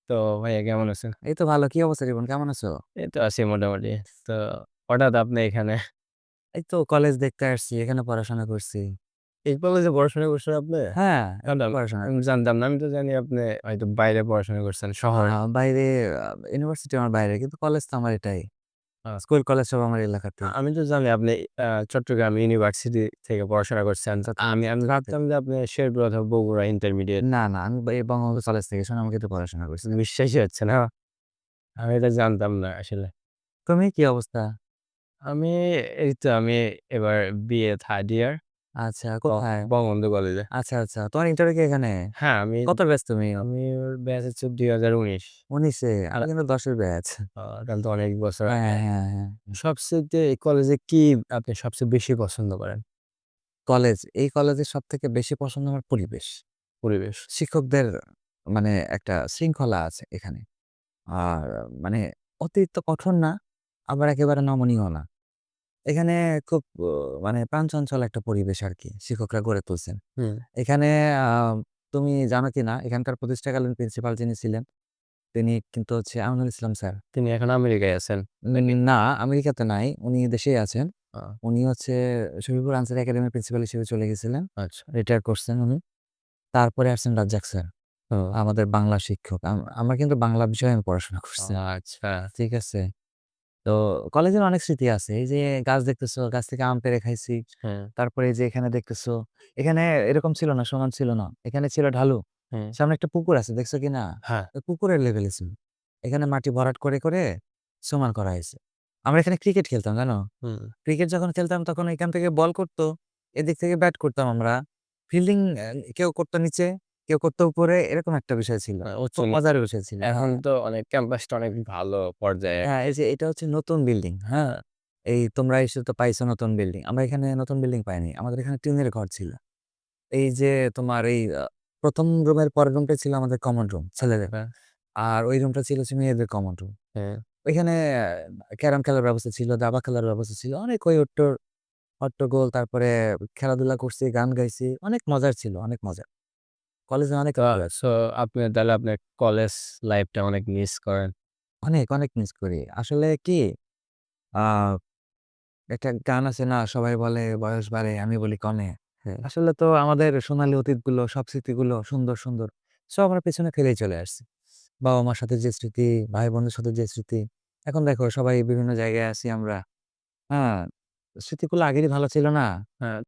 তো ভাইয়া কেমন আছেন? এই তো ভালো। কি অবস্থা রিপন? কেমন আছো? এই তো আছি মোটামুটি। তো হঠাৎ আপনি এখানে? এই তো কলেজ দেখতে আসছি। এখানে পড়াশোনা করছি। এই কলেজে পড়াশোনা করছেন আপনি? হ্যাঁ, জানতাম পড়াশোনা আমি জানতাম না। আমি তো জানি আপনি হয়তো বাইরে পড়াশোনা করছেন শহরে। বাইরে ইউনিভার্সিটি আমার বাইরে। কিন্তু কলেজ তো আমার এটাই। আ স্কুল, কলেজ সব আমার এলাকাতেই। আমি তো জানি আপনি আ চট্টগ্রাম ইউনিভার্সিটি থেকে পড়াশোনা করছেন। চট্টগ্রাম আমি আমি ইউনিভার্সিটি ভাবতাম থেকে। যে আপনি শেরপুর অথবা বগুড়া ইন্টারমিডিয়েট। না, না, আমি এই বঙ্গবন্ধু কলেজ থেকে সোনামুখীতে পড়াশোনা করছি। বিশ্বাসই হচ্ছে না। আমি এটা জানতাম না আসলে। তুমি কি অবস্থা? আমি এই তো আমি এবার বিএ 3rd ইয়ার আচ্ছা, ব কোথায়? বঙ্গবন্ধু কলেজে। আচ্ছা, আচ্ছা। তোমার ইন্টারভিউ কি এখানে? হ্যাঁ, আমি কত ব্যাচ তুমি? আমি ওর ব্যাচ হচ্ছে ২০১৯। ১৯ এ? আর আমি কিন্তু ১০ এর ব্যাচ। তাহলে তো অনেক বছর হ্যাঁ, আগে। হ্যাঁ, হ্যাঁ। সবচাইতে এই কলেজে কি আপনি সবচেয়ে বেশি পছন্দ করেন? এই কলেজের সবথেকে বেশি পছন্দ আমার পরিবেশ। পরিবেশ? শিক্ষকদের মানে একটা শৃঙ্খলা আছে এখানে। আর মানে অতিরিক্ত কঠোর না, আবার একেবারে নমনীয় না। এখানে খুব মানে প্রাণচঞ্চল একটা পরিবেশ আরকি শিক্ষকরা গড়ে তুলছেন। হুম। এখানে আ তুমি জানো কিনা এখানকার প্রতিষ্ঠাকালীন প্রিন্সিপাল যিনি ছিলেন, তিনি কিন্তু হচ্ছে আমিনুল ইসলাম স্যার। তিনি এখন আমেরিকায় আছেন নাকি? না, আমেরিকাতে নাই। উনি দেশেই আছেন। আ উনি হচ্ছে শফিপুর আনসারী একাডেমির প্রিন্সিপাল হিসেবে চলে গেছিলেন। আচ্ছা। রিটায়ার করছেন উনি। তারপরে আসছেন রাজ্জাক স্যার। ও আমাদের বাংলা শিক্ষক। আমরা কিন্তু বাংলা বিষয়ে আমি পড়াশোনা করছি। আচ্ছা। ঠিক আছে? তো কলেজের অনেক স্মৃতি আছে। এই যে গাছ দেখতেছো, গাছ থেকে আম পেড়ে খাইছি। হ্যাঁ, তারপরে এই যে এখানে দেখতেছো, এখানে এরকম ছিল না, সমান ছিল না। এখানে ছিল ঢালু। হুম। সামনে একটা পুকুর আছে, দেখছো কিনা? হ্যাঁ। ওই পুকুরের লেভেলে ছিল। এখানে মাটি ভরাট করে সমান করা হয়েছে। আমরা এখানে ক্রিকেট খেলতাম, জানো? হুম। ক্রিকেট যখন খেলতাম তখন এখান থেকে বল করতো, এদিক থেকে ব্যাট করতাম আমরা। ফিল্ডিং কেউ করতো নিচে, কেউ করতো উপরে, এরকম একটা বিষয় ছিল। উচ্চ খুব মজার বিষয় ছিল। এখন হ্যাঁ। তো অনেক ক্যাম্পাসটা অনেক ভালো পর্যায়ে। হ্যাঁ, এই যে এটা হচ্ছে নতুন বিল্ডিং, হ্যাঁ? এই তোমরা এসে তো পাইছো নতুন বিল্ডিং। আমরা এখানে নতুন বিল্ডিং পাইনি। আমাদের এখানে টিনের ঘর ছিল। এই যে তোমার এই ১ম রুমের পরের রুমটাই ছিল আমাদের কমন রুম ছেলেদের। হ্যাঁ, আর ওই রুমটা ছিল হচ্ছে মেয়েদের কমন রুম। হ্যাঁ। ওইখানে ক্যারাম খেলার ব্যবস্থা ছিল, দাবা খেলার ব্যবস্থা ছিল। অনেক হট্টগোল, তারপরে খেলাধুলা করছি, গান গাইছি। অনেক মজার ছিল, অনেক মজা। কলেজে অনেক তো কিছু আছে। সো আপনি তাহলে আপনার কলেজ লাইফটা অনেক মিস করেন। অনেক, অনেক মিস করি। আসলে কি আ একটা গান আছে না? সবাই বলে বয়স বাড়ে, আমি বলি কমে। হ্যাঁ। আসলে তো আমাদের সোনালী অতীতগুলো, সব স্মৃতিগুলো সুন্দর, সুন্দর সব আমরা পেছনে ফেলেই চলে আসছি। বাবা-মার সাথে যে স্মৃতি, ভাই-বোনদের সাথে যে স্মৃতি। এখন দেখো সবাই বিভিন্ন জায়গায় আছি আমরা। হ্যাঁ? স্মৃতিগুলো আগেরই ভালো ছিল না? হ্যাঁ।